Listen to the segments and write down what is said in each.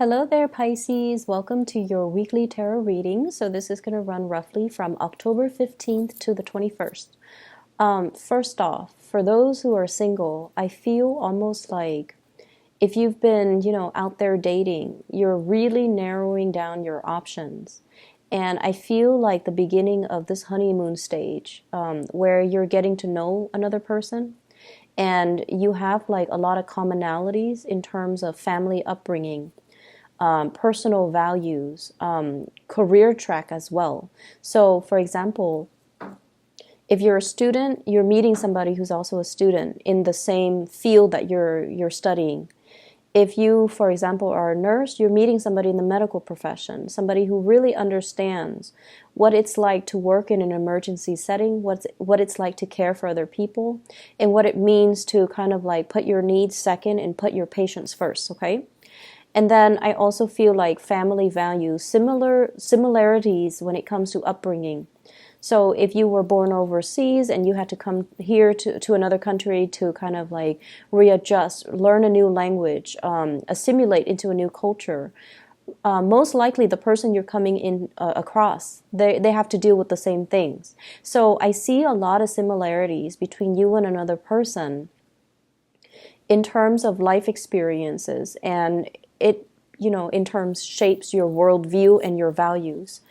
Hello there, Pisces. Welcome to your weekly tarot reading. So this is going to run roughly from October 15th to the 21st. First off, for those who are single, I feel almost like if you've been, out there dating, you're really narrowing down your options. And I feel like the beginning of this honeymoon stage, where you're getting to know another person and you have like a lot of commonalities in terms of family upbringing, personal values, career track as well. So, for example, if you're a student, you're meeting somebody who's also a student in the same field that you're studying. If you, for example, are a nurse, you're meeting somebody in the medical profession, somebody who really understands what it's like to work in an emergency setting, what it's like to care for other people, and what it means to kind of like put your needs second and put your patients first, okay? And then I also feel like family values, similarities when it comes to upbringing. So if you were born overseas and you had to come here to another country to kind of like readjust, learn a new language, assimilate into a new culture, most likely the person you're coming in across, they have to deal with the same things. So I see a lot of similarities between you and another person in terms of life experiences, and it, in terms shapes your worldview and your values.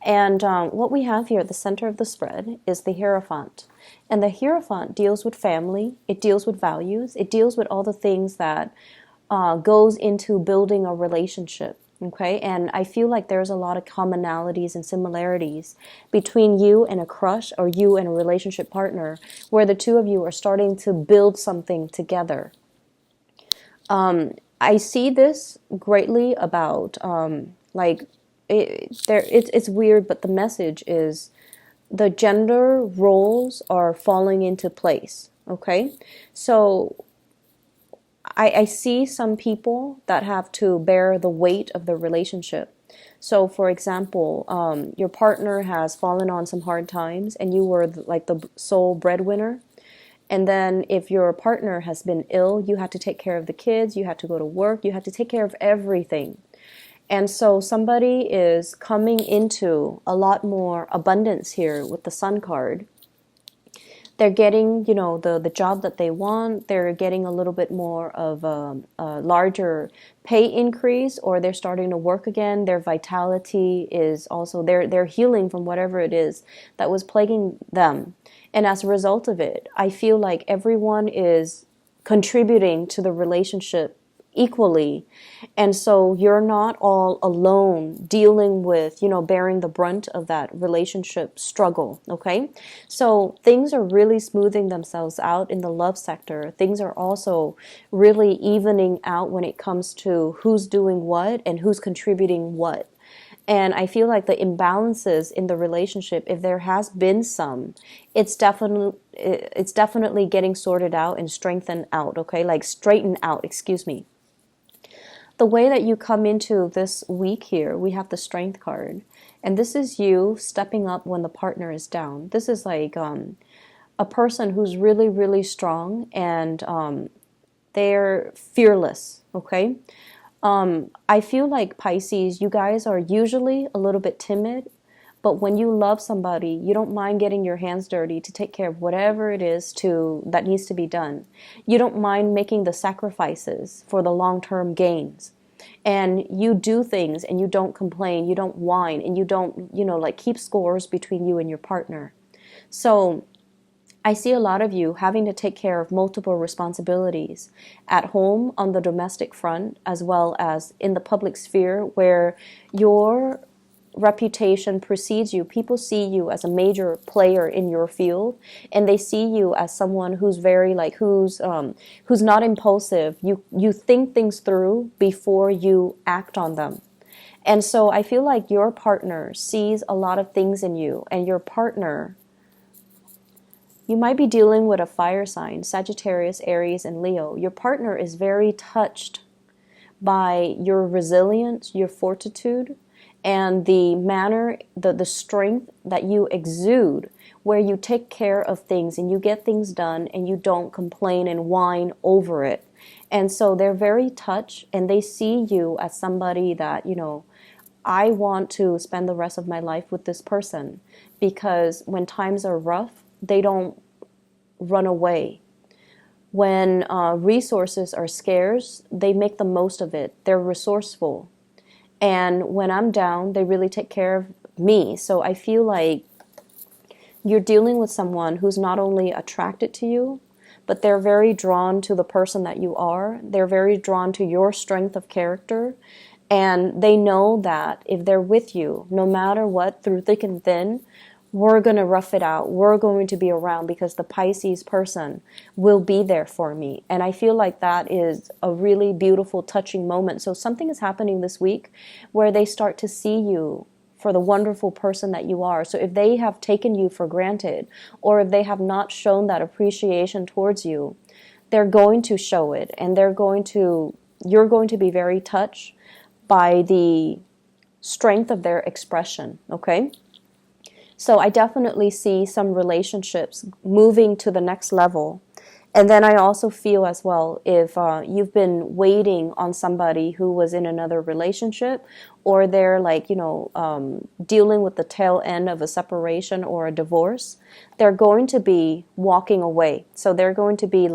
And what we have here at the center of the spread is the Hierophant. And the Hierophant deals with family, it deals with values, it deals with all the things that goes into building a relationship. Okay, and I feel like there's a lot of commonalities and similarities between you and a crush or you and a relationship partner, where the two of you are starting to build something together. I see this greatly about it's weird, but the message is the gender roles are falling into place. Okay, so I see some people that have to bear the weight of the relationship. So, for example, your partner has fallen on some hard times, and you were like the sole breadwinner. And then if your partner has been ill, you had to take care of the kids, you had to go to work, you had to take care of everything. And so somebody is coming into a lot more abundance here with the Sun card. They're getting, the job that they want. They're getting a little bit more of a larger pay increase, or they're starting to work again. Their vitality is also, they're healing from whatever it is that was plaguing them. And as a result of it, I feel like everyone is contributing to the relationship equally. And so you're not all alone dealing with, bearing the brunt of that relationship struggle, okay? So things are really smoothing themselves out in the love sector. Things are also really evening out when it comes to who's doing what and who's contributing what. And I feel like the imbalances in the relationship, if there has been some, it's definitely getting sorted out and strengthened out, okay? Like straightened out, excuse me. The way that you come into this week here, we have the Strength card. And this is you stepping up when the partner is down. This is like a person who's really, really strong, and they're fearless, okay? I feel like Pisces, you guys are usually a little bit timid, but when you love somebody, you don't mind getting your hands dirty to take care of whatever it is that needs to be done. You don't mind making the sacrifices for the long-term gains. And you do things and you don't complain, you don't whine, and you don't, keep scores between you and your partner. So I see a lot of you having to take care of multiple responsibilities at home on the domestic front, as well as in the public sphere where your reputation precedes you. People see you as a major player in your field, and they see you as someone who's very who's not impulsive. You think things through before you act on them. And so I feel like your partner sees a lot of things in you, and your partner, you might be dealing with a fire sign, Sagittarius, Aries, and Leo. Your partner is very touched by your resilience, your fortitude, and the manner, the strength that you exude, where you take care of things and you get things done and you don't complain and whine over it. And so they're very touched, and they see you as somebody that, I want to spend the rest of my life with this person, because when times are rough, they don't run away. When resources are scarce, they make the most of it. They're resourceful. And when I'm down, they really take care of me. So I feel like you're dealing with someone who's not only attracted to you, but they're very drawn to the person that you are. They're very drawn to your strength of character. And they know that if they're with you, no matter what, through thick and thin, we're going to rough it out. We're going to be around because the Pisces person will be there for me. And I feel like that is a really beautiful, touching moment. So something is happening this week where they start to see you for the wonderful person that you are. So if they have taken you for granted, or if they have not shown that appreciation towards you, they're going to show it, and you're going to be very touched by the strength of their expression, okay? So I definitely see some relationships moving to the next level. And then I also feel as well, if you've been waiting on somebody who was in another relationship, or they're dealing with the tail end of a separation or a divorce, they're going to be walking away. So they're going to be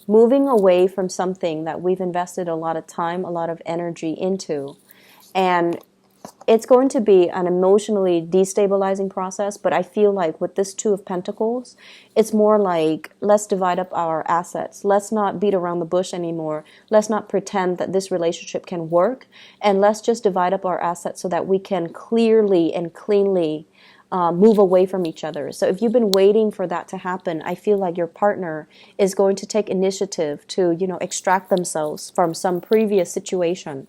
moving away from something that we've invested a lot of time, a lot of energy into. And it's going to be an emotionally destabilizing process, but I feel like with this Two of Pentacles, it's more like, let's divide up our assets. Let's not beat around the bush anymore. Let's not pretend that this relationship can work, and let's just divide up our assets so that we can clearly and cleanly move away from each other. So if you've been waiting for that to happen, I feel like your partner is going to take initiative to, extract themselves from some previous situation,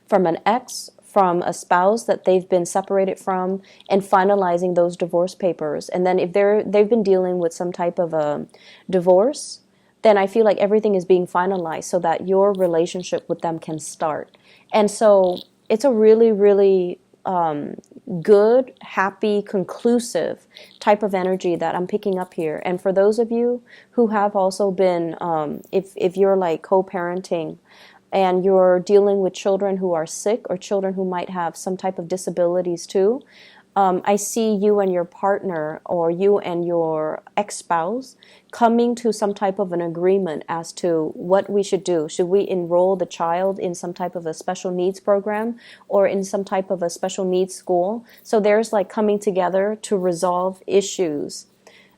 from an ex, from a spouse that they've been separated from, and finalizing those divorce papers. And then if they've been dealing with some type of a divorce, then I feel like everything is being finalized so that your relationship with them can start. And so it's a really, really good, happy, conclusive type of energy that I'm picking up here. And for those of you who have also been, if you're like co-parenting, and you're dealing with children who are sick, or children who might have some type of disabilities too, I see you and your partner, or you and your ex-spouse, coming to some type of an agreement as to what we should do. Should we enroll the child in some type of a special needs program, or in some type of a special needs school? So there's like coming together to resolve issues.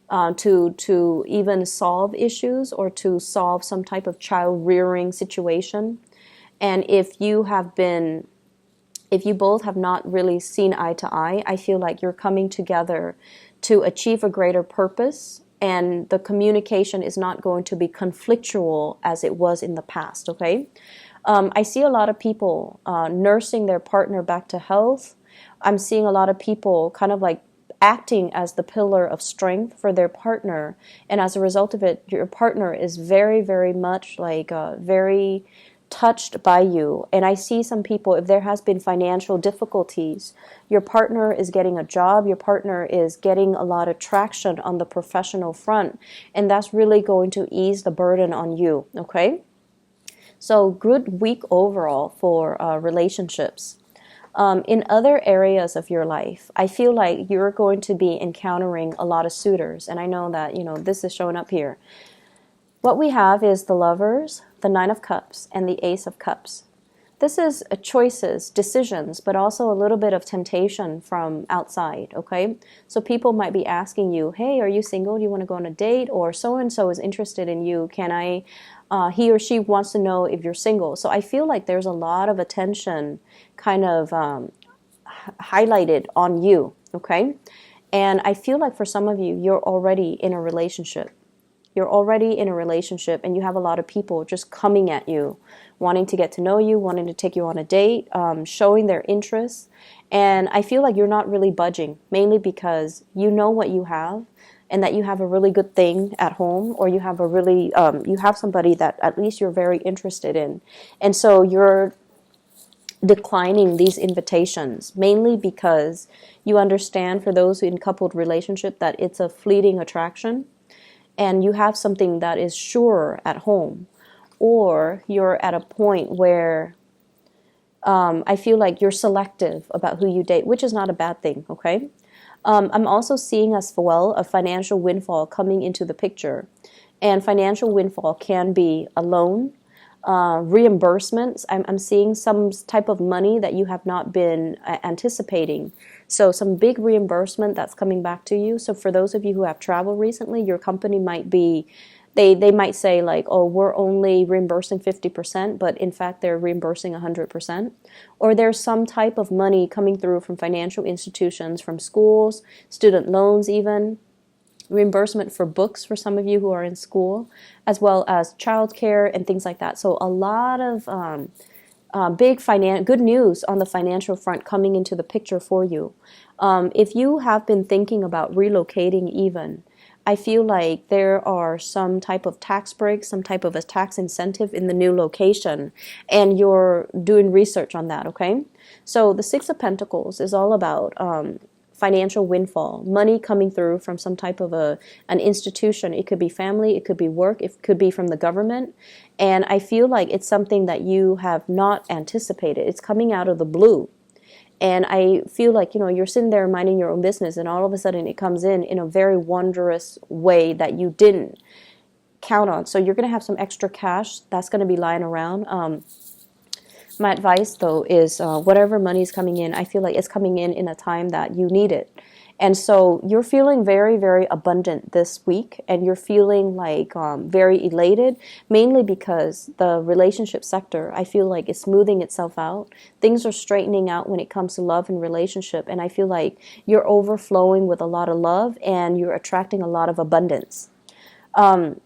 To even solve issues, or to solve some type of child rearing situation. And if you both have not really seen eye to eye, I feel like you're coming together to achieve a greater purpose, and the communication is not going to be conflictual as it was in the past, okay? I see a lot of people nursing their partner back to health. I'm seeing a lot of people kind of like acting as the pillar of strength for their partner, and as a result of it, your partner is very, very much very touched by you. And I see some people, if there has been financial difficulties, your partner is getting a job, your partner is getting a lot of traction on the professional front, and that's really going to ease the burden on you, okay? So good week overall for relationships. In other areas of your life, I feel like you're going to be encountering a lot of suitors. And I know that, this is showing up here. What we have is the Lovers, the Nine of Cups, and the Ace of Cups. This is choices, decisions, but also a little bit of temptation from outside, okay? So people might be asking you, hey, are you single? Do you want to go on a date? Or so-and-so is interested in you. He or she wants to know if you're single. So I feel like there's a lot of attention kind of highlighted on you, okay? And I feel like for some of you, you're already in a relationship. You're already in a relationship, and you have a lot of people just coming at you, wanting to get to know you, wanting to take you on a date, showing their interest. And I feel like you're not really budging, mainly because you know what you have, and that you have a really good thing at home, or you have you have somebody that at least you're very interested in. And so you're declining these invitations, mainly because you understand, for those in coupled relationship, that it's a fleeting attraction. and you have something that is sure at home, or you're at a point where I feel like you're selective about who you date, which is not a bad thing, okay? I'm also seeing as well a financial windfall coming into the picture. And financial windfall can be a loan, reimbursements. I'm seeing some type of money that you have not been anticipating. So some big reimbursement that's coming back to you. So for those of you who have traveled recently, your company might be, they might say like, oh, we're only reimbursing 50%, but in fact they're reimbursing 100%. Or there's some type of money coming through from financial institutions, from schools, student loans even, reimbursement for books for some of you who are in school, as well as childcare and things like that. So a lot of good news on the financial front coming into the picture for you. If you have been thinking about relocating even, I feel like there are some type of tax breaks, some type of a tax incentive in the new location, and you're doing research on that, okay? So the Six of Pentacles is all about financial windfall, money coming through from some type of an institution. It could be family, it could be work, it could be from the government. And I feel like it's something that you have not anticipated. It's coming out of the blue. And I feel like, you're sitting there minding your own business, and all of a sudden it comes in a very wondrous way that you didn't count on. So you're going to have some extra cash that's going to be lying around. My advice, though, is whatever money is coming in, I feel like it's coming in a time that you need it. And so you're feeling very, very abundant this week, and you're feeling like very elated, mainly because the relationship sector, I feel like, is smoothing itself out. Things are straightening out when it comes to love and relationship, and I feel like you're overflowing with a lot of love, and you're attracting a lot of abundance. I'm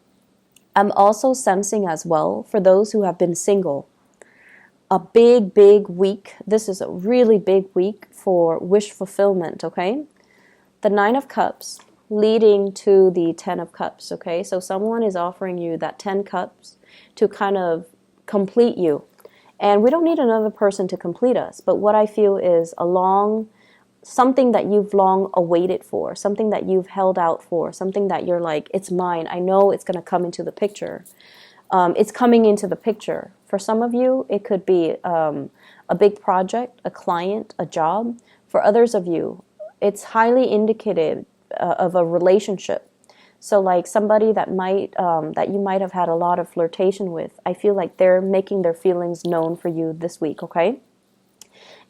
also sensing as well, for those who have been single, a big, big week. This is a really big week for wish fulfillment, okay? The Nine of Cups leading to the Ten of Cups, okay? So someone is offering you that 10 cups to kind of complete you. And we don't need another person to complete us, but what I feel is something that you've long awaited for, something that you've held out for, something that you're like, it's mine. I know it's going to come into the picture. It's coming into the picture. For some of you, it could be a big project, a client, a job. For others of you, it's highly indicative of a relationship. So like somebody that you might have had a lot of flirtation with, I feel like they're making their feelings known for you this week, okay?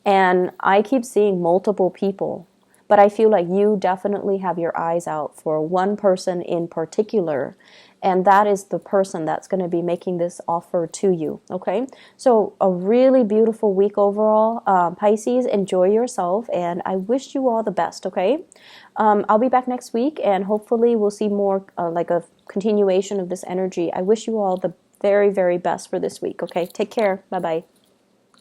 And I keep seeing multiple people, but I feel like you definitely have your eyes out for one person in particular, and that is the person that's going to be making this offer to you, okay? So a really beautiful week overall. Pisces, enjoy yourself, and I wish you all the best, okay? I'll be back next week, and hopefully we'll see more like a continuation of this energy. I wish you all the very, very best for this week, okay? Take care. Bye-bye.